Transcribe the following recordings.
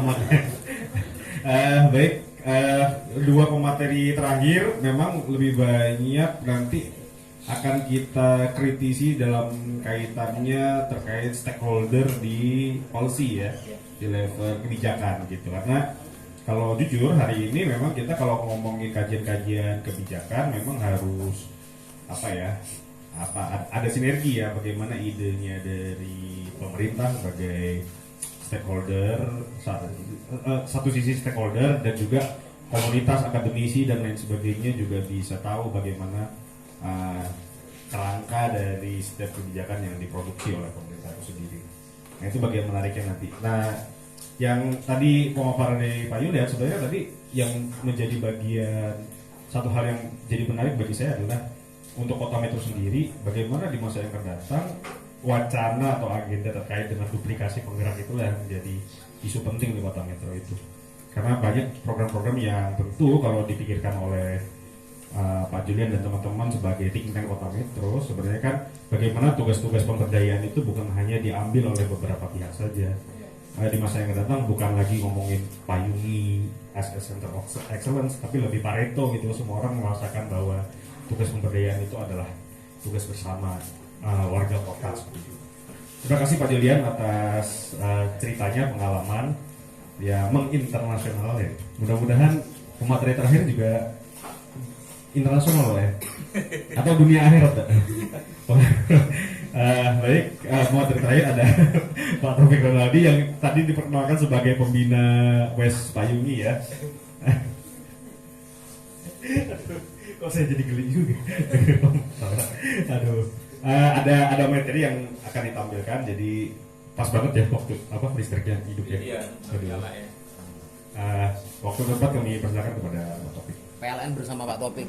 aman. Baik, dua pemateri terakhir memang lebih banyak nanti akan kita kritisi dalam kaitannya terkait stakeholder di policy ya, di level kebijakan gitu. Karena kalau jujur hari ini memang kita kalau ngomongin kajian-kajian kebijakan memang harus ada sinergi ya, bagaimana idenya dari pemerintah sebagai stakeholder, satu sisi stakeholder dan juga komunitas akademisi dan lain sebagainya juga bisa tahu bagaimana kerangka dari setiap kebijakan yang diproduksi oleh pemerintah itu sendiri. Nah itu bagian menariknya nanti. Nah yang tadi pemaparan dari Pak Yulian sebenarnya tadi yang menjadi bagian satu hal yang jadi menarik bagi saya adalah untuk Kota Metro sendiri bagaimana di masa yang akan datang wacana atau agenda terkait dengan duplikasi penggerak itulah yang menjadi isu penting di Kota Metro itu. Karena banyak program-program yang tentu kalau dipikirkan oleh Pak Julian dan teman-teman sebagai think tank Kota Metro, sebenarnya kan bagaimana tugas-tugas pemberdayaan itu bukan hanya diambil oleh beberapa pihak saja. Di masa yang akan datang bukan lagi ngomongin payungi as a center of excellence, tapi lebih Pareto gitu, semua orang merasakan bahwa tugas pemberdayaan itu adalah tugas bersama warga kota seperti itu. Terima kasih Pak Julian atas ceritanya, pengalaman ya menginternasional ya. Mudah-mudahan pemateri terakhir juga internasional ya, atau dunia akhirat ya. Baik, pemateri terakhir ada Pak Taufik Ronaldi yang tadi diperkenalkan sebagai pembina West Payungi ya. Kok saya jadi geli juga. Aduh. Ada materi yang akan ditampilkan, jadi pas banget ya waktu listriknya hidup ya. Iya, ya. Waktu tempat kami persilakan kepada Pak Topik. PLN bersama Pak Topik.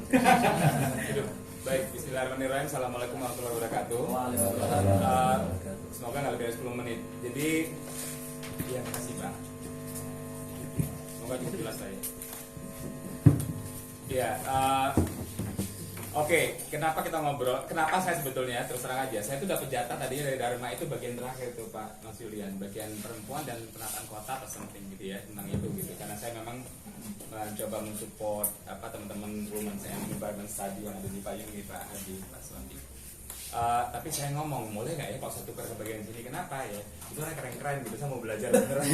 Baik, bismillahirrahmanirrahim. Assalamualaikum warahmatullahi wabarakatuh. Semoga nggak lebih dari 10 menit. Jadi, ya kasih Pak. Semoga cukup jelas saya. Ya, Oke, kenapa kita ngobrol? Kenapa saya sebetulnya terus terang aja, saya itu dapat jatah tadinya dari Dharma itu bagian terakhir tuh Pak Mas Julian, bagian perempuan dan penataan kota atau something gitu ya, tentang itu gitu. Karena saya memang mencoba mensupport teman-teman women saya environment study yang ada di Payungi Pak Hadi, Pak Suwandi. Tapi saya ngomong, boleh nggak ya kalau saya tukar ke bagian sini? Kenapa ya? Itu orang keren-keren gitu, saya mau belajar beneran.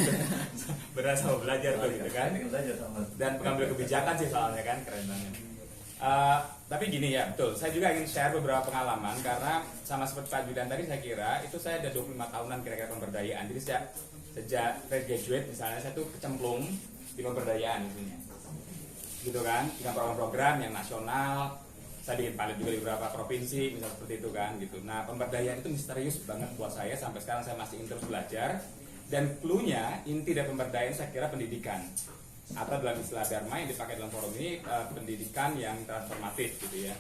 Berasa mau belajar tuh gitu kan. Dan pengambil kebijakan sih soalnya kan keren banget. Tapi gini ya, betul. Saya juga ingin share beberapa pengalaman karena sama seperti Pak Julian tadi, saya kira itu saya ada 25 tahunan kira-kira pemberdayaan. Jadi sejak graduate misalnya saya tuh kecemplung di pemberdayaan isunya. Gitu kan, dengan program-program yang nasional. Saya bikin pilot juga di beberapa provinsi, misalnya seperti itu kan gitu. Nah, pemberdayaan itu misterius banget buat saya, sampai sekarang saya masih terus belajar. Dan clue-nya, inti dari pemberdayaan saya kira pendidikan. Atau dalam istilah Dharma yang dipakai dalam forum ini, pendidikan yang transformatif gitu ya.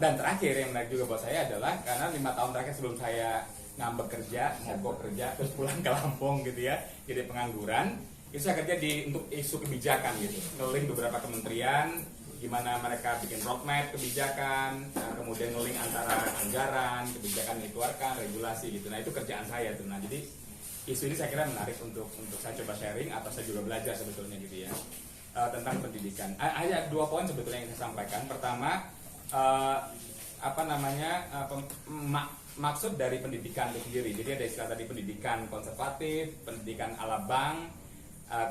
Dan terakhir yang menarik juga buat saya adalah karena 5 tahun terakhir sebelum saya ngambek kerja, mogok kerja, terus pulang ke Lampung gitu ya, jadi pengangguran, itu saya kerja untuk isu kebijakan gitu, ngeling beberapa kementerian, gimana mereka bikin roadmap kebijakan, kemudian ngeling antara anggaran, kebijakan yang dikeluarkan, regulasi gitu. Nah itu kerjaan saya tuh. Nah jadi isu ini saya kira menarik untuk saya coba sharing atau saya juga belajar sebetulnya gitu ya, tentang pendidikan. Ada 2 poin sebetulnya yang saya sampaikan. Pertama, maksud dari pendidikan itu sendiri. Jadi ada istilah tadi pendidikan konservatif, pendidikan ala bank,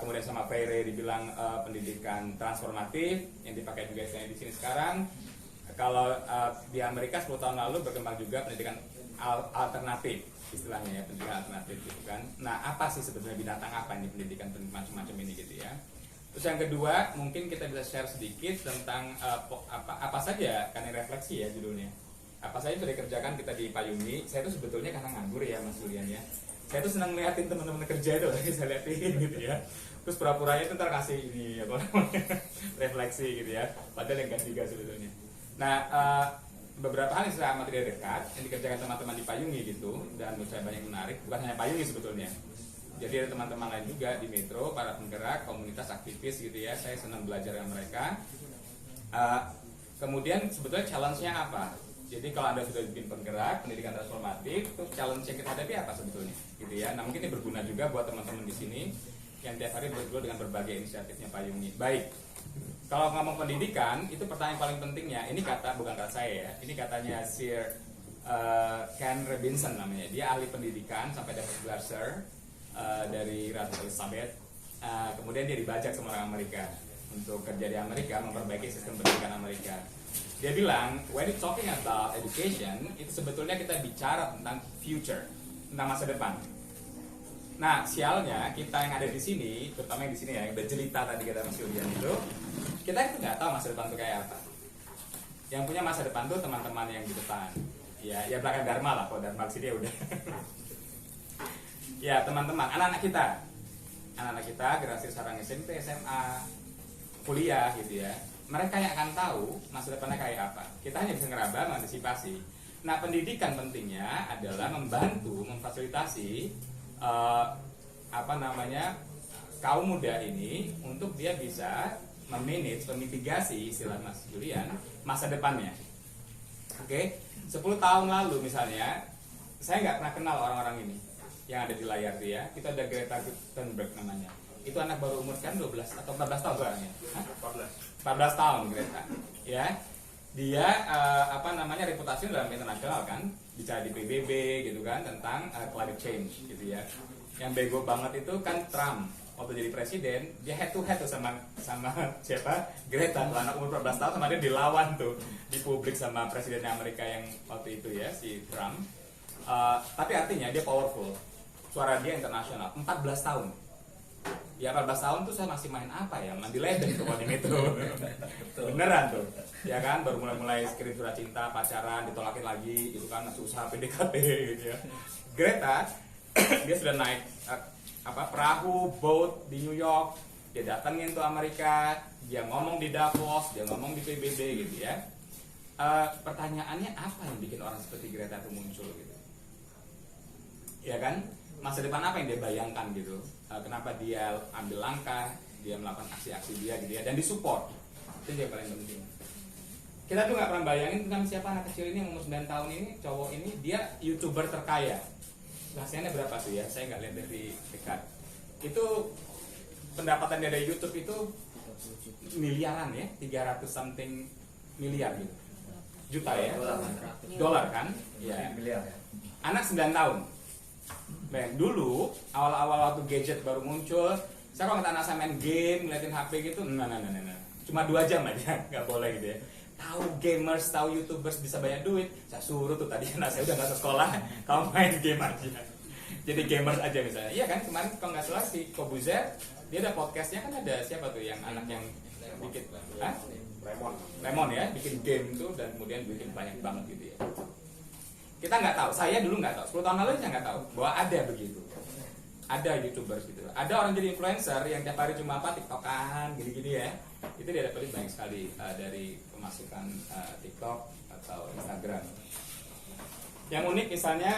kemudian sama Freire dibilang pendidikan transformatif yang dipakai juga istilahnya di sini sekarang. Kalau di Amerika 10 tahun lalu berkembang juga pendidikan alternatif, istilahnya ya, pendidikan alternatif gitu kan. Nah, apa sih sebetulnya binatang apa ini pendidikan macam-macam ini gitu ya. Terus yang kedua, mungkin kita bisa share sedikit tentang apa saja, karena refleksi ya judulnya. Apa saja sudah dikerjakan kita di Payungi. Saya itu sebetulnya karena nganggur ya Mas Julian ya. Saya tuh senang ngeliatin teman-teman kerja itu, saya liatin gitu ya. Terus pura-puranya itu ntar kasih ini refleksi gitu ya. Padahal yang juga sebetulnya. Nah, beberapa hal yang saya amati dari dekat yang dikerjakan teman-teman di Payungi gitu, dan menurut saya banyak menarik. Bukan hanya Payungi sebetulnya. Jadi ada teman-teman lain juga di Metro, para penggerak, komunitas aktivis gitu ya. Saya senang belajar dengan mereka. Kemudian sebetulnya challenge-nya apa? Jadi kalau Anda sudah bikin penggerak pendidikan transformatif, itu challenge yang kita hadapi apa sebetulnya, gitu ya. Nah mungkin ini berguna juga buat teman-teman di sini yang tiap hari bergaul dengan berbagai inisiatifnya Pak Yungi. Baik, kalau ngomong pendidikan, itu pertanyaan paling pentingnya. Ini kata bukan kata saya ya, ini katanya Sir Ken Robinson namanya. Dia ahli pendidikan sampai dapat gelar Sir dari Ratu Elizabeth. Kemudian dia dibajak sama orang Amerika untuk kerja di Amerika, memperbaiki sistem pendidikan Amerika. Dia bilang, when you talking about education, itu sebetulnya kita bicara tentang future, tentang masa depan. Nah, sialnya kita yang ada di sini, terutama yang di sini ya, yang udah jelita tadi kata Mas Yulian itu, kita itu nggak tahu masa depan itu kayak apa. Yang punya masa depan tuh teman-teman yang di depan. Ya belakang Dharma lah, kalau Dharma sini ya udah. Ya teman-teman, anak-anak kita generasi sekarang SMP, SMA, kuliah gitu ya. Mereka yang akan tahu masa depannya kayak apa. Kita hanya bisa ngeraba, mengantisipasi. Nah, pendidikan pentingnya adalah membantu, memfasilitasi kaum muda ini untuk dia bisa memanage, memitigasi istilah Mas Julian masa depannya. Oke, 10 tahun lalu misalnya, saya nggak pernah kenal orang-orang ini yang ada di layar dia. Kita ada Greta Thunberg namanya. Itu anak baru umur kan 12 atau 14 tahun orangnya. 14 tahun Greta. Ya. Dia reputasinya dalam internasional kan, bicara di PBB gitu kan tentang climate change gitu ya. Yang bego banget itu kan Trump. Waktu jadi presiden, dia head to head tuh sama siapa? Greta, tuh anak umur 14 tahun, sama dia dilawan tuh di publik sama presiden Amerika yang waktu itu ya, si Trump. Tapi artinya dia powerful. Suara dia internasional, 14 tahun. Ya 14 tahun tuh saya masih main apa ya? Mandi ledeng tuh waktu itu. Beneran tuh. Ya kan, baru mulai kirim surat cinta, pacaran, ditolakin lagi, itu kan masih usaha PDKT gitu ya. Greta, dia sudah naik perahu, boat di New York, dia datengin tuh Amerika, dia ngomong di Davos, dia ngomong di PBB gitu ya. Pertanyaannya apa yang bikin orang seperti Greta itu muncul gitu? Ya kan? Masa depan apa yang dia bayangkan gitu? Kenapa dia ambil langkah, dia melakukan aksi-aksi dia gitu ya, dan disupport. Itu yang paling penting. Kita tuh nggak pernah bayangin tentang siapa anak kecil ini yang umur 9 tahun ini, cowok ini, dia YouTuber terkaya. Rahasianya berapa tuh ya? Saya nggak lihat dari dekat. Itu pendapatan dia dari YouTube itu miliaran ya, 300 something miliar gitu. Juta ya? Dolar kan? Ya. Anak 9 tahun. Nah, dulu awal-awal waktu gadget baru muncul, saya kalau anak saya main game, ngeliatin HP gitu, nah. Cuma 2 jam aja, nggak boleh gitu ya. Tahu gamers, tahu YouTubers bisa banyak duit, saya suruh tuh tadi anak saya udah nggak sekolah, kamu main game aja. Jadi gamers aja misalnya. Iya kan, kemarin kalau nggak salah si Kobuzer, dia ada podcastnya kan, ada siapa tuh yang anak yang bikin, Lemon ya, bikin game tuh dan kemudian bikin banyak banget gitu ya. Kita nggak tahu, saya dulu nggak tahu, 10 tahun lalu saya nggak tahu bahwa ada begitu. Ada YouTubers gitu, ada orang jadi influencer yang tiap hari cuma TikTokan gini-gini ya. Itu dia dapat banyak sekali dari pemasukan TikTok atau Instagram. Yang unik misalnya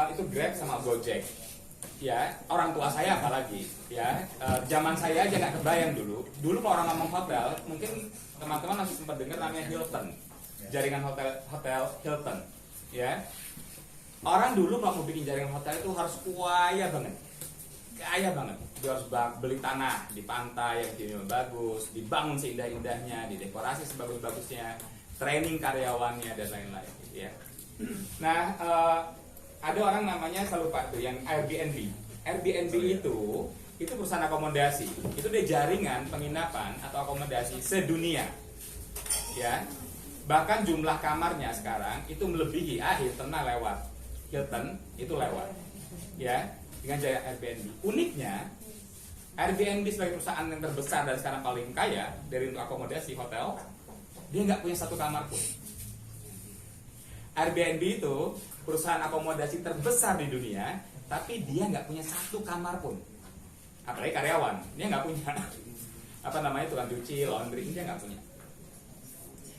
itu Grab sama Gojek. Ya, orang tua saya apalagi ya, zaman saya aja nggak kebayang dulu kalau orang ngomong hotel, mungkin teman-teman masih sempat dengar namanya Hilton, jaringan hotel Hilton ya. Orang dulu kalau mau bikin jaringan hotel itu harus kaya banget, dia harus beli tanah di pantai yang timnya bagus, dibangun seindah-indahnya, didekorasi sebagus-bagusnya, training karyawannya dan lain-lain ya. Nah, ada orang namanya, saya lupa tuh, yang Airbnb itu perusahaan akomodasi. Itu dia jaringan penginapan atau akomodasi sedunia. Ya. Bahkan jumlah kamarnya sekarang itu melebihi Hilton itu lewat. Ya, dengan jaya Airbnb. Uniknya, Airbnb sebagai perusahaan yang terbesar dan sekarang paling kaya dari untuk akomodasi hotel, dia nggak punya 1 kamar pun. Airbnb itu perusahaan akomodasi terbesar di dunia, tapi dia nggak punya 1 kamar pun. Apalagi karyawan, dia nggak punya. Tukang cuci, laundry, dia nggak punya.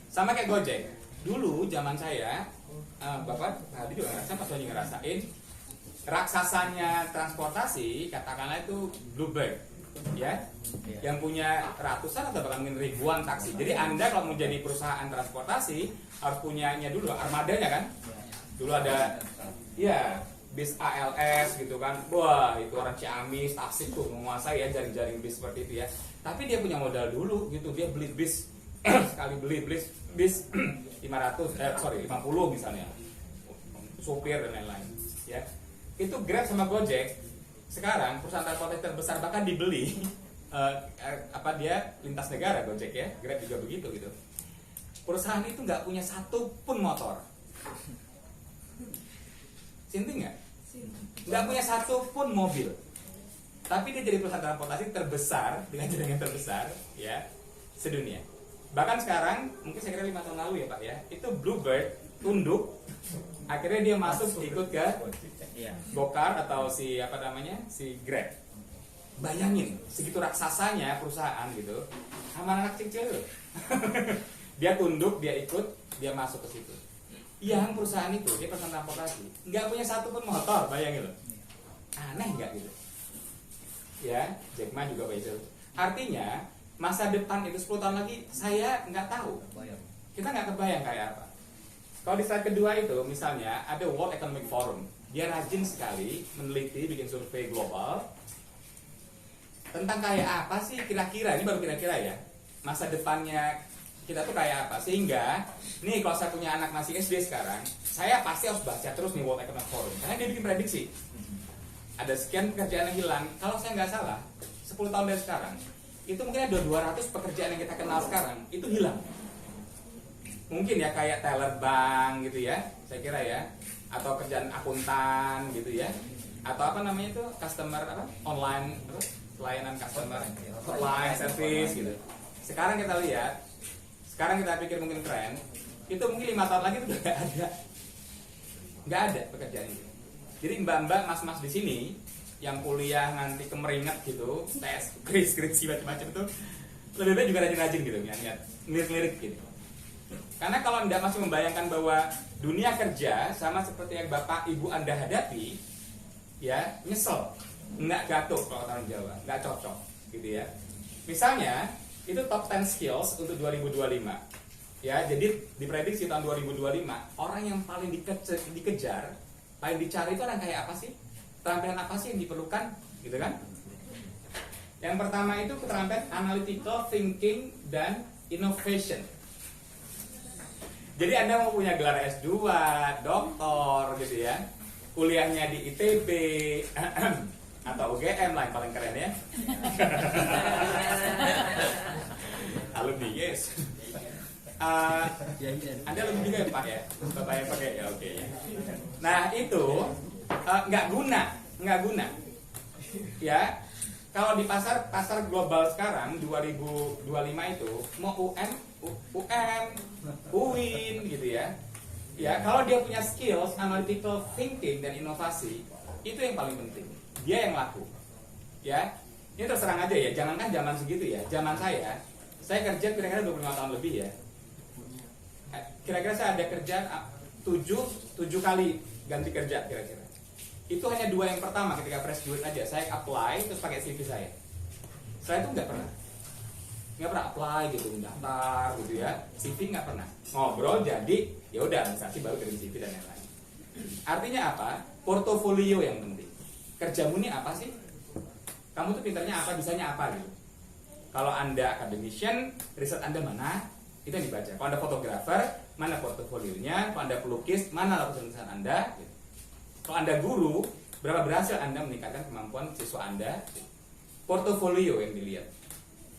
Sama kayak Gojek. Dulu zaman saya, Bapak tadi juga ngerasain raksasanya transportasi, katakanlah itu Bluebird. ya, yang punya ratusan atau bahkan mungkin ribuan taksi. Jadi Anda kalau mau jadi perusahaan transportasi harus punyanya dulu armadanya kan. Dulu ada ya bis ALS gitu kan, wah itu orang Ciamis, Tasik tuh menguasai ya jaring-jaring bis seperti itu ya. Tapi dia punya modal dulu gitu, dia beli bis sekali beli bis 50 misalnya, supir dan lain-lain ya. Itu Grab sama Gojek sekarang perusahaan transportasi terbesar, bahkan dibeli dia lintas negara. Gojek ya, Grab juga begitu gitu. Perusahaan itu nggak punya satu pun motor. Sinting nggak? Nggak punya satu pun mobil. Tapi dia jadi perusahaan transportasi terbesar dengan jaringan terbesar ya sedunia. Bahkan sekarang mungkin saya kira 5 tahun lalu ya Pak ya, itu Bluebird tunduk, akhirnya dia masuk ikut ke Gokar atau si Grab. Bayangin segitu raksasanya perusahaan gitu, sama anak kecil loh. Dia tunduk, dia ikut, dia masuk ke situ. Yang perusahaan itu, dia perusahaan transportasi, nggak punya satu pun motor, bayangin loh. Aneh nggak gitu? Ya, Jack Ma juga begitu. Artinya masa depan itu 10 tahun lagi saya nggak tahu. Kita nggak kebayang kayak apa. Kalau di slide kedua itu misalnya ada World Economic Forum. Dia rajin sekali meneliti, bikin survei global tentang kayak apa sih kira-kira, ini baru kira-kira ya, masa depannya kita tuh kayak apa. Sehingga nih kalau saya punya anak masih SD sekarang, saya pasti harus baca terus nih World Economic Forum, karena dia bikin prediksi ada sekian pekerjaan yang hilang. Kalau saya nggak salah 10 tahun dari sekarang itu mungkin ada 200 pekerjaan yang kita kenal sekarang itu hilang. Mungkin ya kayak teller bank gitu ya, saya kira ya, atau kerjaan akuntan gitu ya, atau apa namanya itu customer online pelayanan customer online service gitu. Sekarang kita lihat, sekarang kita pikir mungkin keren, itu mungkin 5 tahun lagi itu udah nggak ada pekerjaan itu. Jadi mbak-mbak, mas-mas di sini yang kuliah nanti kemeringat gitu, tes, skripsi macam-macam itu lebih baik juga rajin-rajin gitu, lirik-lirik gitu. Karena kalau Anda masih membayangkan bahwa dunia kerja sama seperti yang Bapak Ibu Anda hadapi, ya nyesel, nggak gatuk kalau orang Jawa, nggak cocok gitu ya. Misalnya itu top 10 skills untuk 2025. Ya, jadi diprediksi tahun 2025 orang yang paling dikejar, paling dicari itu orang kayak apa sih? Keterampilan apa sih yang diperlukan, gitu kan? Yang pertama itu keterampilan analytical thinking dan innovation. Jadi Anda mau punya gelar S2, doktor gitu ya, kuliahnya di ITB atau UGM lah yang paling keren ya. Alumni, yes. Anda lebih juga ya Pak ya, Bapak yang pakai ya, oke ya. Nah itu nggak guna, ya. Kalau di pasar global sekarang 2025 itu mau UIN gitu ya. Ya kalau dia punya skills analytical thinking dan inovasi itu yang paling penting. Dia yang laku, ya. Ini terus terang aja ya, jangankan zaman segitu ya, zaman saya kerja kira-kira 25 tahun lebih ya. Kira-kira saya ada kerjaan 7 kali ganti kerja kira-kira. Itu hanya 2 yang pertama ketika fresh graduate aja, saya apply terus pakai CV saya. Saya itu nggak pernah apply gitu, daftar gitu ya, CV nggak pernah. Ngobrol jadi, ya udah administrasi baru kirim CV dan lain-lain. Artinya apa? Portofolio yang penting. Kerjamu ini apa sih? Kamu tuh pintarnya apa, bisanya apa gitu. Kalau Anda academician, riset Anda mana? Itu yang dibaca. Kalau Anda fotografer, mana portofolionya? Kalau Anda pelukis, mana lapisan Anda? Gitu. Kalau Anda guru, berapa berhasil Anda meningkatkan kemampuan siswa Anda? Portofolio yang dilihat.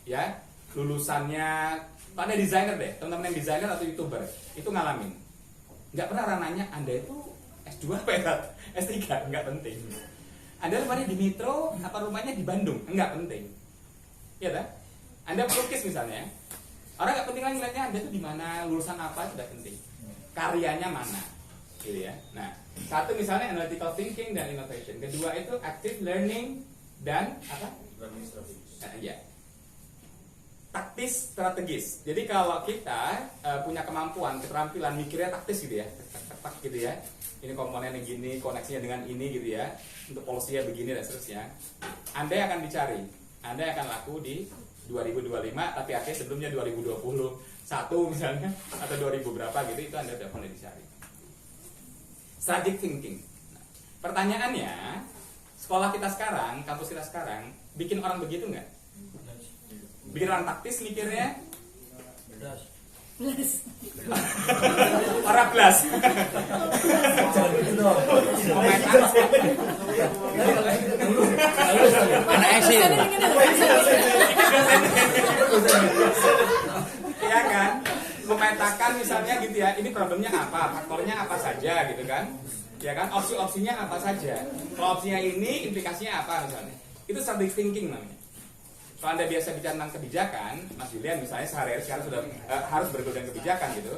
Ya, lulusannya. Kalau Anda desainer deh, teman-teman yang desainer atau YouTuber, itu ngalamin. Nggak pernah orang nanya, Anda itu S2 apa ya? S3, nggak penting. Anda rumahnya di Metro, apa rumahnya di Bandung? Nggak penting. Ya kan? Anda pelukis misalnya, orang nggak penting lagi nanya Anda itu di mana, lulusan apa, sudah penting. Karyanya mana, gitu ya. Nah, satu misalnya analytical thinking dan innovation. Kedua itu active learning dan apa? Ya. Taktis strategis. Jadi kalau kita punya kemampuan, keterampilan mikirnya taktis gitu ya, tepat gitu ya. Ini komponennya gini, koneksinya dengan ini gitu ya. Untuk polisinya begini dan seterusnya. Anda akan dicari. Anda akan laku di 2025, tapi akhirnya sebelumnya 2021 misalnya, atau 2000 berapa gitu, itu Anda udah mulai dicari. Strategic thinking. Nah, pertanyaannya, sekolah kita sekarang, kampus kita sekarang, bikin orang begitu nggak? Bikin orang taktis mikirnya? Orang belas. Anak eksil. Iya kan? Memetakan misalnya gitu ya, ini problemnya apa, faktornya apa saja gitu kan? Ya kan, opsi-opsinya apa saja. Kalau opsinya ini, implikasinya apa misalnya. Itu strategic thinking namanya. Kalau Anda biasa bicara tentang kebijakan, Mas Julian misalnya sehari-hari sekarang sudah harus bergerak kebijakan gitu.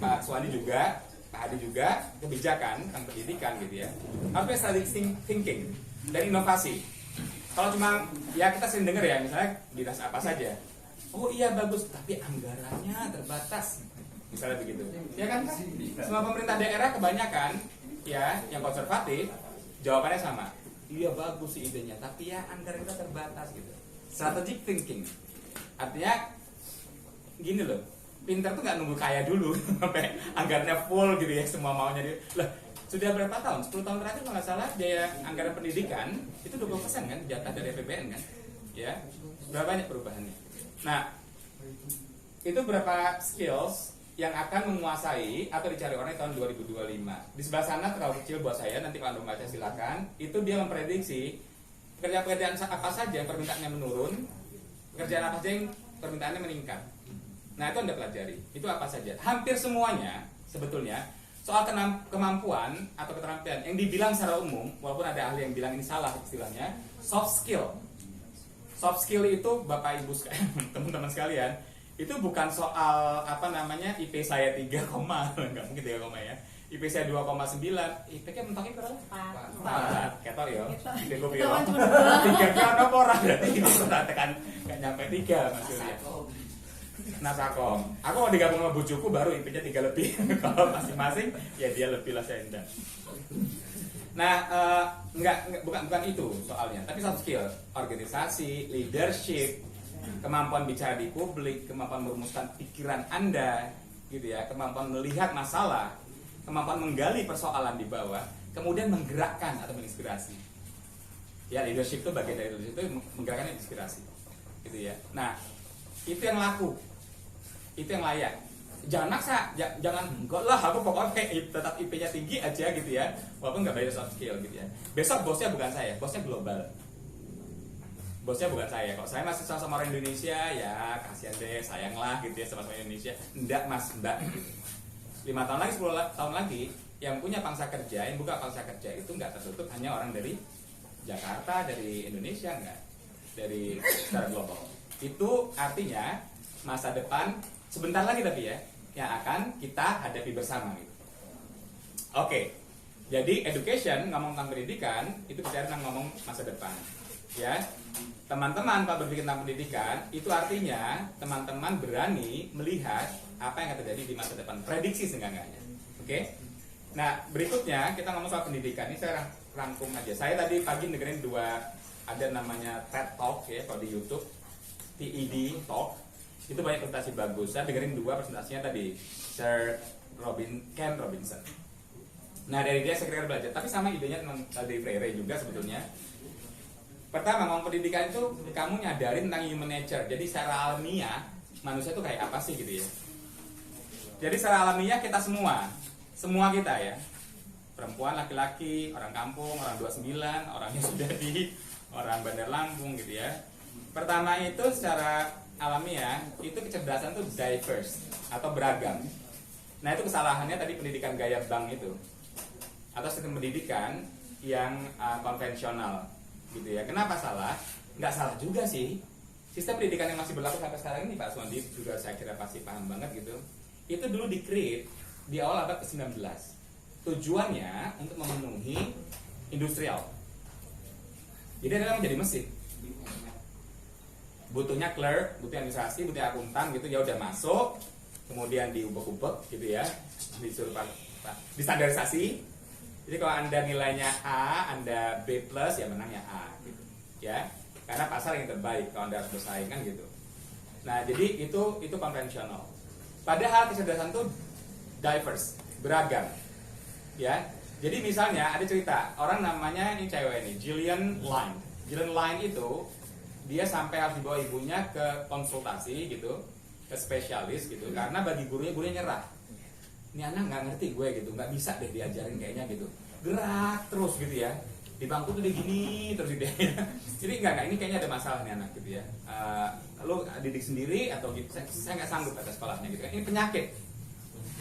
Pak Suwandi juga, Pak Adi juga, kebijakan tentang pendidikan gitu ya. Harusnya strategic thinking dan inovasi. Kalau cuma, ya kita sering dengar ya, misalnya dinas apa saja. Oh iya bagus, tapi anggarannya terbatas. Misalnya begitu. Ya kan? Semua pemerintah daerah kebanyakan, ya, yang konservatif, jawabannya sama. Iya bagus sih idenya, tapi ya anggaran kita terbatas gitu. Strategic thinking, artinya gini loh, pintar tuh nggak nunggu kaya dulu sampai anggarannya full gitu ya, semua maunya dia. Lah sudah berapa tahun? 10 tahun terakhir kalau nggak salah biaya anggaran pendidikan itu 20% kan jatah dari APBN kan, ya berapa banyak perubahannya. Nah itu berapa skills yang akan menguasai atau dicari orang di tahun 2025. Di sebelah sana terlalu kecil buat saya, nanti kalau Anda baca silakan. Itu dia memprediksi pekerjaan-pekerjaan apa saja yang permintaannya menurun, pekerjaan apa saja yang permintaannya meningkat. Nah itu Anda pelajari, itu apa saja. Hampir semuanya sebetulnya soal kemampuan atau keterampilan yang dibilang secara umum, walaupun ada ahli yang bilang ini salah istilahnya, soft skill. Soft skill itu Bapak Ibu teman-teman sekalian, itu bukan soal apa namanya IP saya 3, enggak mungkin 3, ya. IP saya 2,9, IP-nya mentoknya berapa? 4. Ketok ya. Bego piro. 3 ki ono apa ora berarti ini tak tekan enggak nyampe 3 Mas Yuli. Nah, Sakom. Aku mau digabung sama bojoku baru IP-nya 3 lebih. Kalau masing-masing ya dia lebih lah saya enggak. Nah, bukan itu soalnya, tapi soft skill, organisasi, leadership, kemampuan bicara di publik, kemampuan merumuskan pikiran Anda, gitu ya, kemampuan melihat masalah, kemampuan menggali persoalan di bawah, kemudian menggerakkan atau menginspirasi. Ya, leadership itu bagian dari leadership itu menggerakkan dan inspirasi, gitu ya. Nah, itu yang laku, itu yang layak. Jangan maksa, jangan enggak lah, aku pokoknya tetap IP-nya tinggi aja gitu ya, walaupun nggak belajar soft skill gitu ya. Besok bosnya bukan saya, bosnya global. Bosnya bukan saya, kalau saya masih sama orang Indonesia ya kasihan deh, sayanglah gitu ya sama Indonesia. Enggak mas, enggak gitu. 5 tahun lagi, 10 tahun lagi, yang punya pangsa kerja, yang buka pangsa kerja itu nggak tertutup hanya orang dari Jakarta, dari Indonesia, enggak, dari secara global. Itu artinya masa depan sebentar lagi tapi ya, yang akan kita hadapi bersama gitu. Oke, jadi education, ngomong tentang pendidikan, itu bicara tentang ngomong masa depan. Ya, teman-teman kalau berpikir tentang pendidikan, itu artinya teman-teman berani melihat apa yang akan terjadi di masa depan, prediksi seenggaknya. Oke. Nah, berikutnya kita ngomong soal pendidikan. Ini saya rangkum aja. Saya tadi pagi dengerin 2, ada namanya TED Talk ya kalau di YouTube, TED Talk. Itu banyak presentasi bagus. Saya dengerin 2 presentasinya tadi, Sir Ken Robinson. Nah, dari dia saya kira belajar. Tapi sama idenya tentang dari Freire juga sebetulnya. Pertama, ngomong pendidikan itu kamu nyadarin tentang human nature. Jadi secara alamiah manusia itu kayak apa sih gitu ya. Jadi secara alamiah kita semua kita ya, perempuan, laki-laki, orang kampung, orang 29, orang yang sudah di orang Bandar Lampung gitu ya. Pertama itu secara alamiah itu kecerdasan itu diverse atau beragam. Nah itu kesalahannya tadi pendidikan gaya bank itu, atau sistem pendidikan yang konvensional gitu ya. Kenapa salah? Nggak salah juga sih. Sistem pendidikan yang masih berlaku sampai sekarang ini Pak Suwandi juga saya kira pasti paham banget gitu. Itu dulu di-create di awal abad ke-19. Tujuannya untuk memenuhi industrial. Jadi adalah menjadi mesin. Butuhnya clerk, butuh administrasi, butuh akuntan gitu ya udah masuk, kemudian diubek-ubek gitu ya, disuruh distandarisasi. Jadi kalau Anda nilainya A, Anda B+, ya menangnya A gitu. Ya. karena pasar yang terbaik kalau Anda harus bersaing kan gitu. Nah, jadi itu konvensional. Padahal kecerdasan itu diverse, beragam. Ya. Jadi misalnya ada cerita, orang namanya ini cewek ini, Gillian Lynne. Gillian Lynne itu dia sampai harus dibawa ibunya ke konsultasi gitu, ke spesialis gitu, karena bagi gurunya nyerah. Ini anak nggak ngerti gue gitu, nggak bisa deh diajarin kayaknya gitu. Gerak terus gitu ya. Di bangku tuh dia gini terus dia. Jadi enggak, ini kayaknya ada masalah nih anak gitu ya. Lo didik sendiri atau gitu, saya nggak sanggup kata sekolahnya gitu kan. Ini penyakit.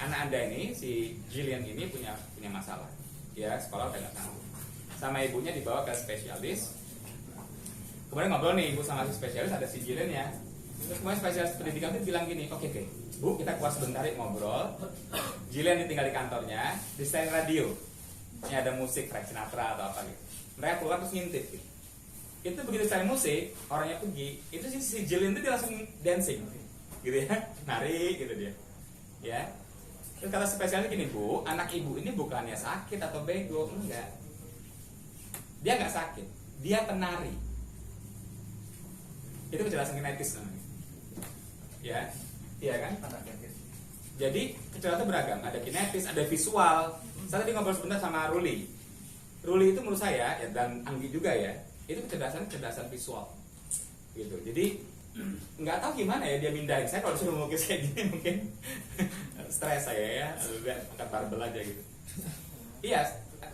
Anak Anda ini, si Gillian ini punya masalah. Ya, sekolah udah nggak sanggup. Sama ibunya dibawa ke spesialis. Kemudian ngobrol nih ibu sama si spesialis, ada si Gillian ya. Terus kemudian spesialis pendidikan itu bilang gini, oke, Bu, kita keluar sebentar ngobrol. Gillian ditinggal di kantornya, di setel radio. Ini ada musik Frank Sinatra atau apa gitu. Mereka keluar terus ngintip gitu. Itu begitu setel musik, orangnya pergi, itu si Gillian itu dia langsung dancing gitu ya, nari gitu dia. Ya. Terus kata spesialnya gini, Bu, anak ibu ini bukannya sakit atau bego, enggak. Dia nggak sakit, dia penari. Itu kecerdasan kinetis namanya. Ya, iya kan? Jadi kecerdasan itu beragam, ada kinetis, ada visual. Saya tadi ngobrol sebentar sama Ruli. Ruli itu menurut saya ya, dan Anggi juga ya, itu kecerdasan visual. Gitu. Jadi nggak tahu gimana ya dia mindahin. Saya kalau disuruh melukis kayak gini mungkin stres saya ya, udah angkat barbel aja gitu. Iya,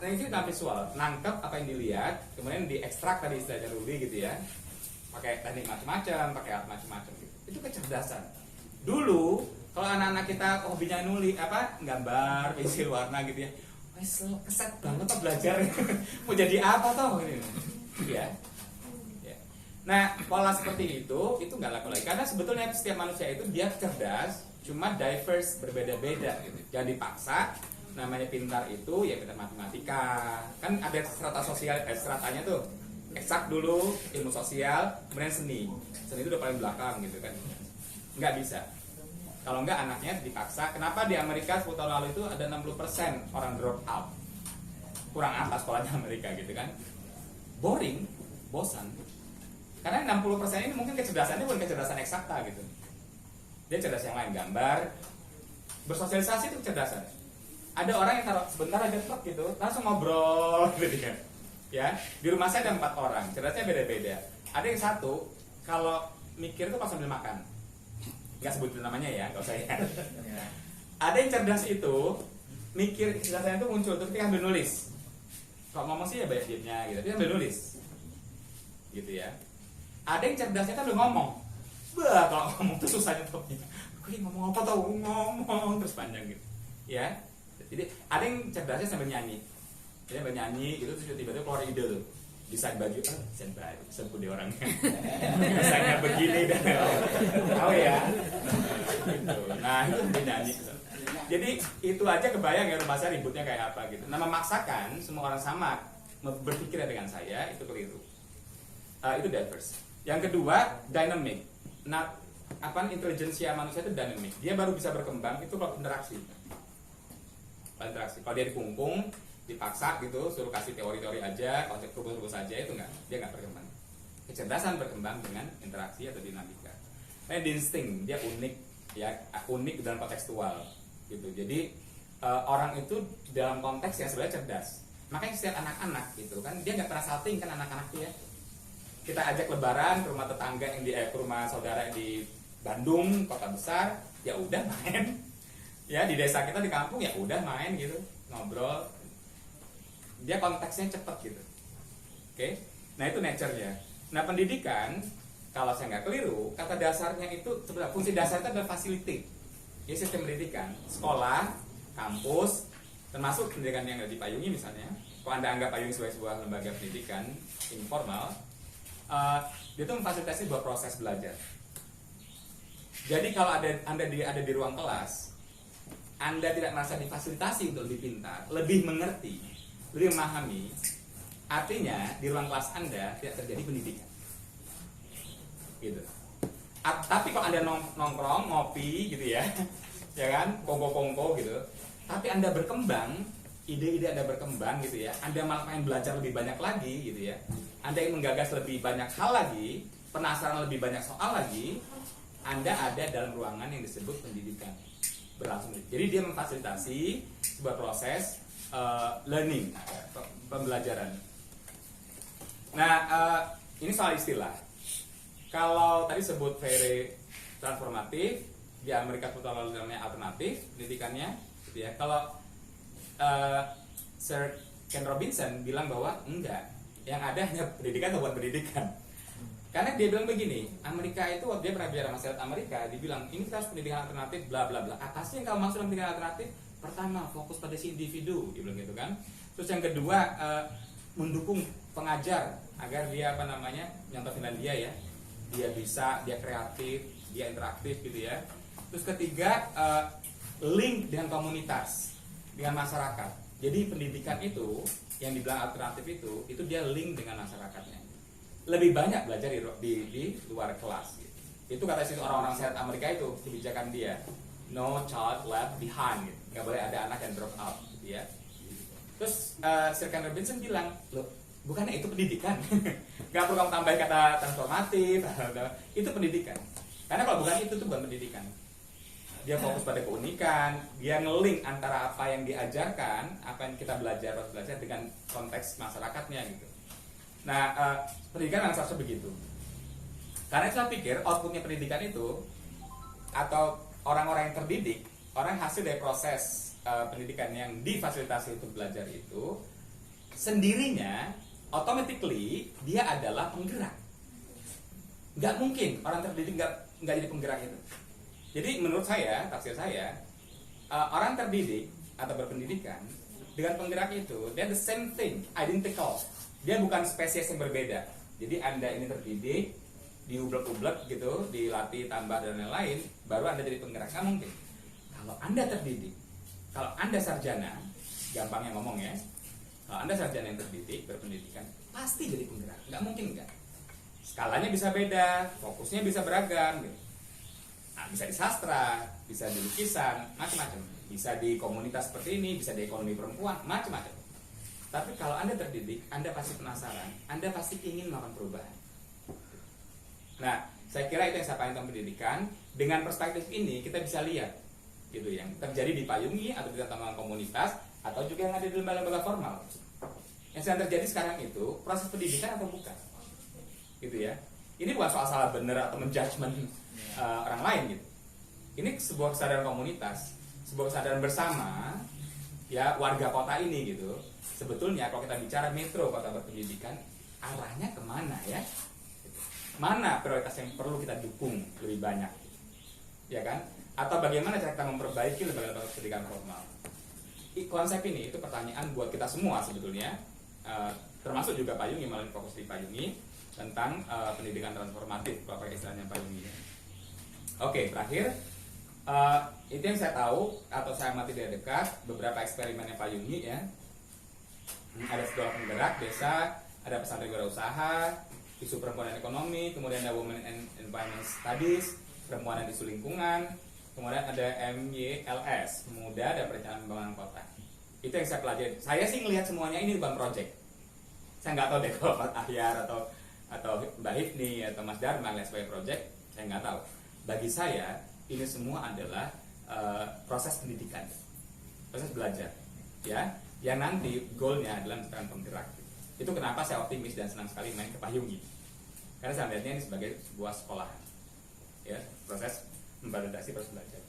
nah itu tentang visual, nangkep apa yang dilihat, kemudian diekstrak tadi istilahnya Ruli gitu ya, pakai teknik macam-macam, pakai alat macam-macam gitu. Itu kecerdasan. Dulu kalau anak-anak kita hobinya nulis apa, gambar, pensil warna gitu ya, wes keset banget tuh belajar. Mau jadi apa toh ini? Ya. Nah, pola seperti itu nggak laku lagi. Karena sebetulnya setiap manusia itu dia cerdas, cuma diverse, berbeda-beda gitu. Jangan dipaksa. Namanya pintar itu ya pintar matematika. Kan ada strata sosial, stratanya tuh eksak dulu, ilmu sosial, kemudian seni. Seni itu udah paling belakang gitu kan. Nggak bisa. Kalau nggak anaknya dipaksa. Kenapa di Amerika 10 tahun lalu itu ada 60% orang drop out, kurang apa sekolahnya Amerika gitu kan. Boring, bosan. Karena 60% ini mungkin kecerdasannya bukan kecerdasan eksakta gitu. Dia cerdas yang lain, gambar, bersosialisasi itu kecerdasan. Ada orang yang taruh sebentar aja truk gitu, langsung ngobrol gitu kan. Ya, di rumah saya ada 4 orang, cerdasnya beda-beda. Ada yang satu, kalau mikir itu pas sambil makan. Nggak sebutin namanya ya, nggak usah ya. Ada yang cerdas itu, mikir kecerdasannya itu muncul tuh ketika ambil nulis. Kalau ngomong sih ya banyak diemnya gitu, tapi ambil nulis. Gitu ya. Ada yang cerdasnya kan udah ngomong. Bah, kalau ngomong tuh susah nyetopnya. Gue ngomong apa tau? Ngomong terus panjang gitu. Ya. Jadi ada yang cerdasnya sambil nyanyi. Dia sambil nyanyi gitu terus tiba-tiba keluar ide tuh. Desain baju, desain baju, sebut dia orangnya. Desainnya begini dan tahu ya. Gitu. Nah, itu dia nyanyi. Jadi itu aja kebayang ya rumah saya ributnya kayak apa gitu. Nah, memaksakan semua orang sama berpikir dengan saya itu keliru. Itu diverse. Yang kedua, dynamic. Nah, intelijensia manusia itu dynamic. Dia baru bisa berkembang itu kalau interaksi. Kalau dia dikungkung, dipaksa gitu, suruh kasih teori-teori aja, konsep rumus-rumus aja itu dia nggak berkembang. Kecerdasan berkembang dengan interaksi atau dinamika. Nah, insting dia unik, ya unik dalam kontekstual gitu. Jadi orang itu dalam konteks yang sebenarnya cerdas. Makanya setiap anak-anak gitu kan, dia nggak pernah salting kan anak-anak dia. Kita ajak lebaran ke rumah tetangga yang ke rumah saudara yang di Bandung, kota besar, ya udah main. Ya di desa kita di kampung ya udah main gitu, ngobrol. Dia konteksnya cepet gitu. Oke? Nah itu nature-nya. Nah pendidikan, kalau saya nggak keliru, kata dasarnya itu sebenarnya fungsi dasar itu adalah facility. Ini sistem pendidikan, sekolah, kampus, termasuk pendidikan yang dipayungi misalnya. Kalau Anda anggap payung sebagai sebuah lembaga pendidikan informal, dia itu memfasilitasi sebuah proses belajar. Jadi kalau Anda ada di ruang kelas, Anda tidak merasa difasilitasi untuk lebih pintar, lebih mengerti, lebih memahami, artinya di ruang kelas Anda tidak terjadi pendidikan. Gitu. Tapi kalau Anda nongkrong, ngopi gitu ya, ya kan, kongko-kongko gitu, tapi Anda berkembang, ide-ide Anda berkembang gitu ya, Anda malah pengen belajar lebih banyak lagi gitu ya, Anda ingin menggagas lebih banyak hal lagi, penasaran lebih banyak soal lagi, Anda ada dalam ruangan yang disebut pendidikan berlangsung. Jadi dia memfasilitasi sebuah proses learning, pembelajaran. Nah, ini soal istilah. Kalau tadi sebut very transformatif, di Amerika terutama namanya alternatif pendidikannya, gitu ya. Kalau Sir Ken Robinson bilang bahwa enggak, yang ada hanya pendidikan atau bukan pendidikan. Karena dia bilang begini, Amerika itu waktu dia pernah bicara masyarakat Amerika, dibilang ini kita harus pendidikan alternatif, bla bla bla. Apa sih yang kalau maksud pendidikan alternatif? Pertama, fokus pada si individu, dia bilang gitu kan. Terus yang kedua, mendukung pengajar agar dia nyontoh Finlandia ya, dia bisa, dia kreatif, dia interaktif gitu ya. Terus ketiga, link dengan komunitas, dengan masyarakat. Jadi pendidikan itu yang dibilang alternatif itu dia link dengan masyarakatnya. Lebih banyak belajar di luar kelas. Gitu. Itu kata situ orang-orang sehat Amerika itu kebijakan dia, no child left behind. Gitu. Nggak boleh ada anak yang drop out, gitu ya. Terus Sir Ken Robinson bilang, loh, bukannya itu pendidikan? Nggak perlu kamu tambahin kata transformatif, itu pendidikan. Karena kalau bukan itu bukan pendidikan. Dia fokus pada keunikan, dia nge-link antara apa yang diajarkan, apa yang kita belajar dengan konteks masyarakatnya gitu. Nah, pendidikan memang seharusnya begitu. Karena saya pikir outputnya pendidikan itu, atau orang-orang yang terdidik, orang hasil dari proses pendidikan yang difasilitasi untuk belajar itu, sendirinya, automatically, dia adalah penggerak. Nggak mungkin orang terdidik nggak jadi penggerak itu. Jadi menurut saya, tafsir saya, orang terdidik atau berpendidikan dengan penggerak itu, dia the same thing, identical. Dia bukan spesies yang berbeda. Jadi Anda ini terdidik, diublek-ublek gitu, dilatih, tambah dan lain-lain, baru Anda jadi penggerak. Nggak mungkin. Kalau Anda terdidik, kalau Anda sarjana, gampangnya ngomong ya, kalau Anda sarjana yang terdidik, berpendidikan, pasti jadi penggerak. Nggak mungkin enggak. Skalanya bisa beda, fokusnya bisa beragam gitu. Nah, bisa di sastra, bisa di lukisan, macam-macam. Bisa di komunitas seperti ini, bisa di ekonomi perempuan, macam-macam. Tapi kalau Anda terdidik, Anda pasti penasaran, Anda pasti ingin melakukan perubahan. Nah, saya kira itu yang saya paham tentang pendidikan. Dengan perspektif ini, kita bisa lihat gitu yang terjadi di Payungi atau di teman-teman komunitas atau juga yang ada di lembaga-lembaga formal. Yang sedang terjadi sekarang itu proses pendidikan atau bukan, gitu ya. Ini bukan soal salah benar atau menjudgment orang lain gitu. Ini sebuah kesadaran komunitas, sebuah kesadaran bersama ya warga kota ini gitu. Sebetulnya kalau kita bicara metro kota berpendidikan, arahnya kemana ya? Mana prioritas yang perlu kita dukung lebih banyak, ya kan? Atau bagaimana cara kita memperbaiki lembaga-lembaga pendidikan formal? Konsep ini itu pertanyaan buat kita semua sebetulnya, termasuk juga Payungi, melalui fokus di Payungi tentang pendidikan transformatif, kalau pakai istilahnya Payungi. Oke, terakhir itu yang saya tahu atau saya amati dari dekat beberapa eksperimennya Payungi ya. Ada sekolah penggerak desa, ada pesantren wirausaha, isu perempuan dan ekonomi, kemudian ada Women and Environment Studies, perempuan dan isu lingkungan, kemudian ada MYLS, Muda dan Perencanaan Pembangunan Kota. Itu yang saya pelajari. Saya sih ngelihat semuanya ini bukan project. Saya nggak tahu deh kalau Pak Ahyar atau Mbak Hifni atau Mas Dharma ngelihat sebagai project, saya nggak tahu. Bagi saya ini semua adalah proses pendidikan, proses belajar, ya, yang nanti goalnya adalah menciptakan penggerak. Itu kenapa saya optimis dan senang sekali main ke Payungi, karena saya melihatnya ini sebagai sebuah sekolah, ya, proses memvalidasi proses belajar.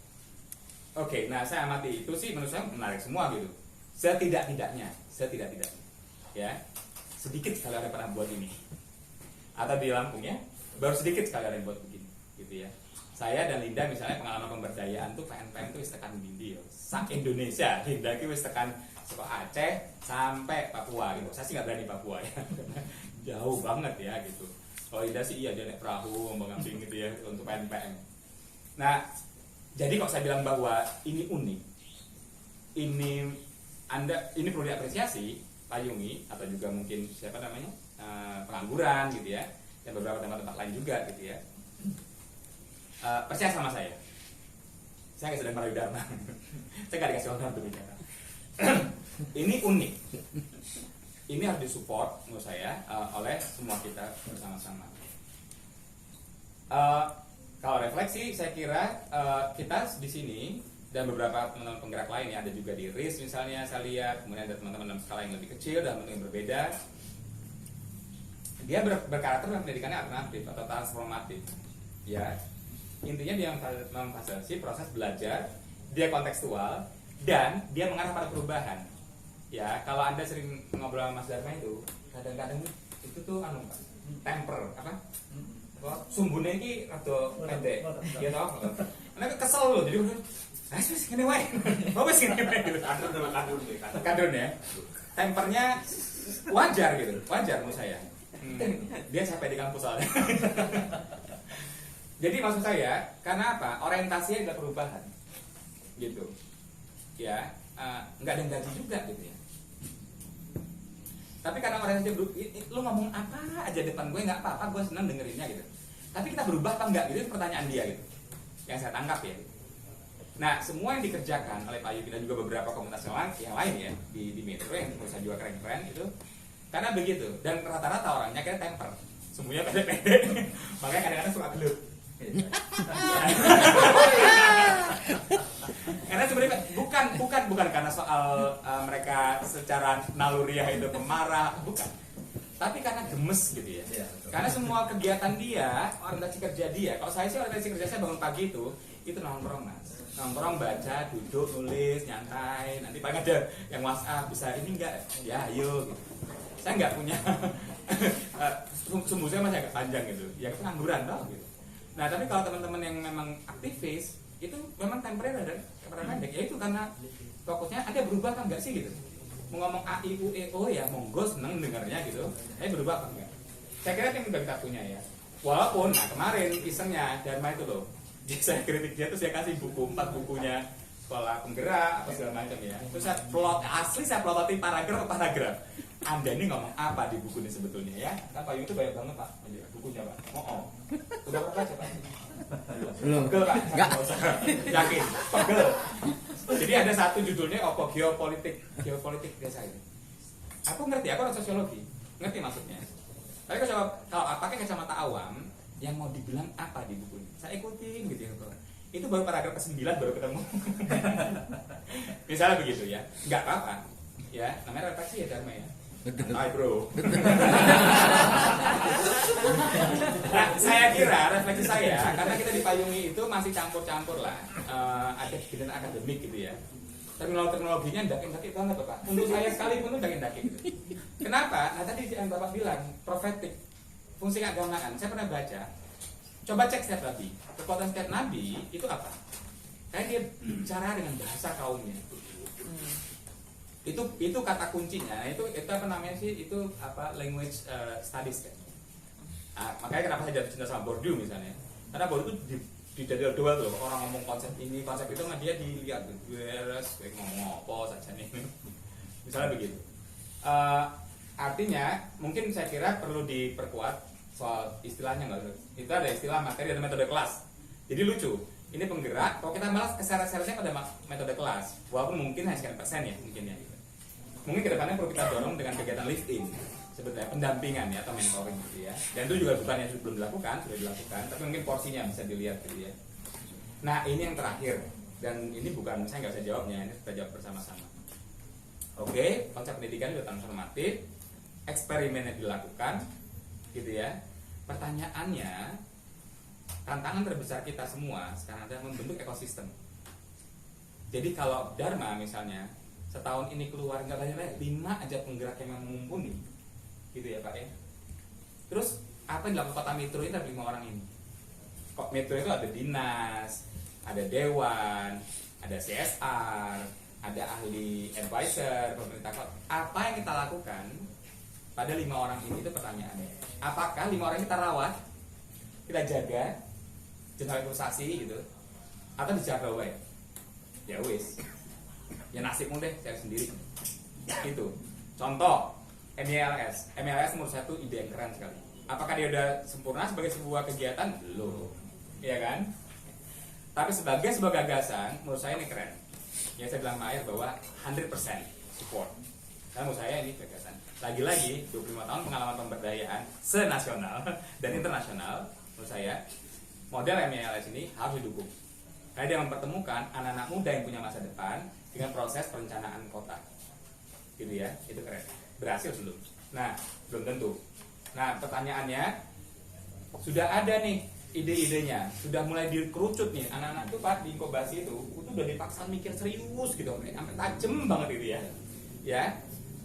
Oke, nah saya amati itu sih menurut saya menarik semua gitu. Setidak-tidaknya, ya, sedikit sekali ada yang pernah buat ini, atau di Lampung ya, baru sedikit sekali ada yang buat begini, gitu ya. Saya dan Linda misalnya pengalaman pemberdayaan tuh PNPM tuh wis tekan Bindi, sak Indonesia. Linda itu wis tekan sekolah Aceh sampai Papua gitu. Saya sih nggak berani Papua ya, jauh banget ya gitu. Kalau Linda sih iya dia naik perahu, ngambing gitu ya untuk PNPM. Nah, jadi kalau saya bilang bahwa ini unik, ini perlu diapresiasi Payungi atau juga mungkin siapa namanya Pengangguran gitu ya, dan beberapa tempat-tempat lain juga gitu ya. Percaya sama saya nggak sedang pariwisata. Saya nggak dikasih orang untuk bicara. Ini unik. ini harus disupport menurut saya oleh semua kita bersama-sama. Kalau refleksi, saya kira kita di sini dan beberapa teman-teman penggerak lain ya, ada juga di RIS misalnya saya lihat, kemudian ada teman-teman dalam skala yang lebih kecil dan bentuk yang berbeda. Dia berkarakter dan pendidikannya alternatif atau transformatif. Ya, intinya dia memfasilitasi proses belajar, dia kontekstual dan dia mengarah pada perubahan. Ya, kalau Anda sering ngobrol sama Mas Dharma itu, kadang-kadang itu tuh Pak, temper apa? Sumbune iki rada pendek. Ya toh. Nek kesel loh, jadi wis ngene wae. Oh wis ngene wae gitu. Kadun ya. Tempernya wajar gitu. Wajar menurut saya. Dia sampai di kampus soalnya. Jadi maksud saya, karena apa? Orientasinya adalah perubahan. Gitu. Ya, enggak ada yang gaji juga gitu ya. Tapi karena orang itu lu ngomong apa aja depan gue nggak apa-apa, gue senang dengerinnya gitu. Tapi kita berubah apa enggak? Itu pertanyaan dia gitu. Yang saya tangkap ya. Nah, semua yang dikerjakan oleh Pak Yuki dan juga beberapa komunitas yang lain ya di Metro yang menurut saya juga keren-keren itu karena begitu. Dan rata-rata orangnya kayak temper, semuanya pendek-pendek. Makanya kadang-kadang suka gelut. Karena sebenarnya bukan karena soal mereka secara naluriah itu pemarah, bukan. Tapi karena gemes gitu ya. Karena semua kegiatan dia, orientasi kerja dia. Kalau saya sih orientasi kerja saya bangun pagi itu nongkrong Mas. Nongkrong, baca, duduk, nulis, nyantai. Nanti paling ada yang WhatsApp bisa ini enggak? Ya ayo gitu. Saya enggak punya sumbu saya masih agak panjang gitu. Ya itu ngangguran tau gitu. Nah, tapi kalau teman-teman yang memang aktivis itu memang tempernya ada pendek. Ya itu karena fokusnya ada berubah kan enggak sih gitu. Mau ngomong A, I, U, E, O ya monggo seneng dengarnya gitu. Berubah apa enggak? Saya kira itu yang kita punya ya. Walaupun, nah kemarin isengnya Dharma itu loh. Jadi saya kritik dia tuh saya kasih buku 4 bukunya sekolah penggerak apa segala macam ya. Terus saya plototin paragraf. Anda ini ngomong apa di buku ini sebetulnya ya? Nah, Pak Yu itu banyak banget Pak bukunya Pak. Oh. Udah pernah baca Pak? Belum. Pegel Pak. Enggak. Yakin. Pegel. Jadi ada satu judulnya apa geopolitik desa ini. Aku ngerti, aku orang sosiologi, ngerti maksudnya. Tapi kalau pakai kacamata awam, yang mau dibilang apa di buku ini? Saya ikutin gitu ya. Itu baru paragraf ke-9 baru ketemu. Misalnya begitu ya, nggak apa-apa. Ya, namanya refleksi ya Dharma ya. Hai bro. Nah, saya kira refleksi saya karena kita dipayungi itu masih campur-campur lah. Ada kegiatan akademik gitu ya. Teknologinya daki-daki banget Bapak. Untuk saya sekalipun itu daki-daki gitu. Kenapa? Nah tadi yang Bapak bilang profetik, fungsi keagamaan. Saya pernah baca. Coba cek setiap nabi. Kekuatan setiap nabi itu apa? Kayak dia bicara dengan bahasa kaumnya. Itu kata kuncinya. Itu apa namanya sih? Itu apa language studies kan. Makanya kenapa saya jatuh cinta sama Bourdieu misalnya. Karena Bourdieu itu di jadwal tuh orang ngomong konsep ini konsep itu mah dia dilihat beres ngomong apa saja nih. Misalnya begitu. Artinya mungkin saya kira perlu diperkuat soal istilahnya nggak. Itu ada istilah materi dan metode kelas. Jadi lucu. Ini penggerak. Kalau kita malah keseret-seretnya pada metode kelas, walaupun mungkin hanya sekian persen ya mungkin ya. Mungkin kedepannya perlu kita dorong dengan kegiatan lift-in sebetulnya pendampingan ya atau mentoring gitu ya. Dan itu juga bukan yang belum dilakukan, sudah dilakukan, tapi mungkin porsinya bisa dilihat gitu ya. Nah ini yang terakhir dan ini bukan saya nggak bisa jawabnya, ini kita jawab bersama-sama. Oke, konsep pendidikan itu transformatif, eksperimennya dilakukan, gitu ya. Pertanyaannya, tantangan terbesar kita semua sekarang adalah membentuk ekosistem. Jadi kalau Dharma misalnya setahun ini keluar nggak banyak 5 aja penggerak yang mumpuni, gitu ya Pak ya. Terus apa yang dilakukan kota Metro ini dari 5 orang ini? Kok Metro itu ada dinas, ada dewan, ada CSR, ada ahli advisor, pemerintah kota. Apa yang kita lakukan pada 5 orang ini itu pertanyaannya. Apakah 5 orang kita rawat, kita jaga, generalisasi gitu, atau dijaga wae? Ya wis. Ya nasibmu deh, cari sendiri. Itu. Contoh MLS menurut saya itu ide yang keren sekali. Apakah dia udah sempurna sebagai sebuah kegiatan? Belum, ya kan? Tapi sebagai sebuah gagasan, menurut saya ini keren. Yang saya bilang Mayer bahwa 100% support. Karena menurut saya ini gagasan. lagi-lagi 25 tahun pengalaman pemberdayaan senasional dan internasional, menurut saya model MILS ini harus didukung. Karena dia mempertemukan anak-anak muda yang punya masa depan dengan proses perencanaan kota, gitu ya, itu keren. Berhasil belum? Nah, belum tentu. Nah, pertanyaannya, sudah ada nih ide-idenya, sudah mulai dikerucut nih anak-anak itu Pak di inkubasi itu udah dipaksa mikir serius gitu, sampai tajem banget itu ya. Ya,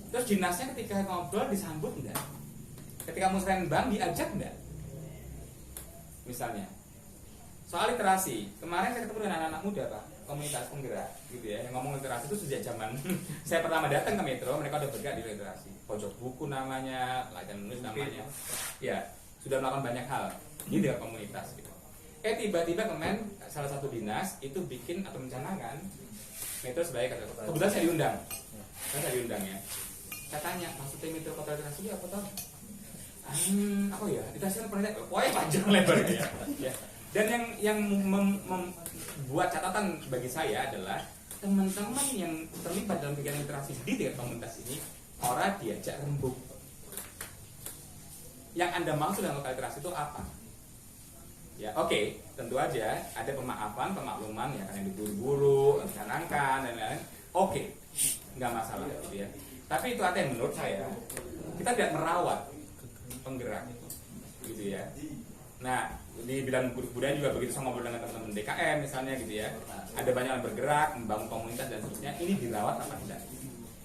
terus dinasnya ketika ngobrol disambut enggak? Ketika musrenbang diajak enggak? Misalnya soal literasi, kemarin saya ketemu dengan anak-anak muda Pak, komunitas penggerak gitu ya, yang ngomong literasi itu sejak zaman saya pertama datang ke Metro, mereka udah bergerak di literasi, pojok buku namanya, latihan menulis namanya, ya sudah melakukan banyak hal di dalam komunitas gitu. Tiba-tiba kemarin salah satu dinas itu bikin atau mencanangkan Metro sebagai kota. Kebetulan saya diundang ya. Saya tanya, maksudnya Metro kota literasi itu apa toh? Apa ya? Literasi kan pernah pokoknya panjang lebar ya. Dan yang membuat catatan bagi saya adalah teman-teman yang terlibat dalam kegiatan literasi di komunitas ini orang diajak rembuk. Yang Anda maksud dengan lokal literasi itu apa? Ya oke, tentu aja ada pemaafan, pemakluman ya, karena diburu-buru, dicanangkan dan lain-lain. Oke, nggak masalah gitu ya. Tapi itu artinya menurut saya kita tidak merawat penggerak gitu ya. Nah, di bidang budaya juga begitu, sama ngobrol dengan teman-teman DKM misalnya gitu ya. Ada banyak yang bergerak, membangun komunitas dan seterusnya. Ini dirawat apa tidak?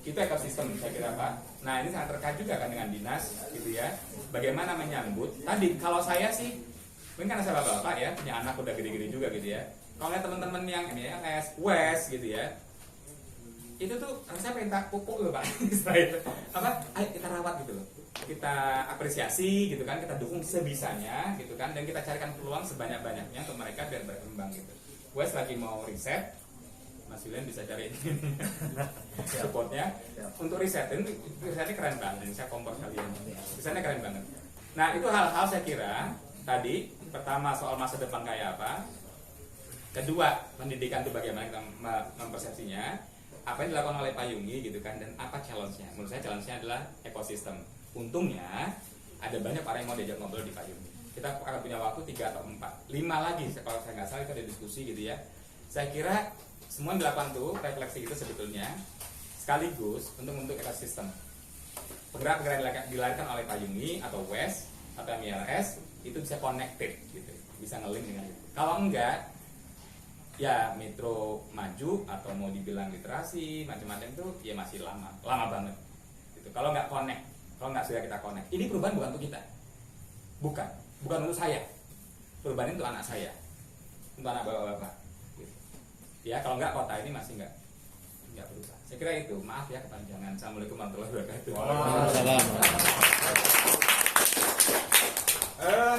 Itu ekosistem saya kira Pak. Nah, ini sangat terkait juga kan dengan dinas gitu ya. Bagaimana menyambut? Tadi kalau saya sih, mungkin karena saya bapak ya, punya anak udah gede-gede juga gitu ya. Kalau lihat teman-teman yang ini ya, West gitu ya, itu tuh rasanya pengen tak pupuk loh Pak. Apa? Ayo kita rawat gitu loh. Kita apresiasi gitu kan, kita dukung sebisanya gitu kan, dan kita carikan peluang sebanyak-banyaknya untuk mereka biar berkembang gitu. Wes lagi mau riset, Mas Julian bisa cari supportnya untuk riset, dan risetnya keren banget, saya kompor kalian, risetnya keren banget. Nah itu hal-hal saya kira tadi, pertama soal masa depan kayak apa, kedua pendidikan itu bagaimana kita mempersepsinya, apa yang dilakukan oleh Payungi gitu kan, dan apa challenge-nya. Menurut saya challenge-nya adalah ekosistem. Untungnya ada banyak orang yang mau diajak ngobrol di Payungi. Kita akan punya waktu 3 atau 4, 5 lagi kalau saya nggak salah, kita ada diskusi gitu ya. Saya kira semua yang dilakukan tuh refleksi itu sebetulnya sekaligus untuk ekosistem. Penggerak-penggerak dilahirkan oleh Payungi atau WES atau MILS itu bisa connected gitu, bisa nge-link dengan itu. Kalau enggak, ya Metro maju atau mau dibilang literasi macam-macam itu ya masih lama banget gitu. Kalau nggak connect, kalau nggak sudah kita connect, ini perubahan bukan untuk kita, bukan untuk saya, perubahan itu untuk anak saya, untuk anak bapak-bapak gitu. Ya kalau nggak kota ini masih nggak berubah. Saya kira itu. Maaf ya kepanjangan. Assalamualaikum warahmatullahi wabarakatuh.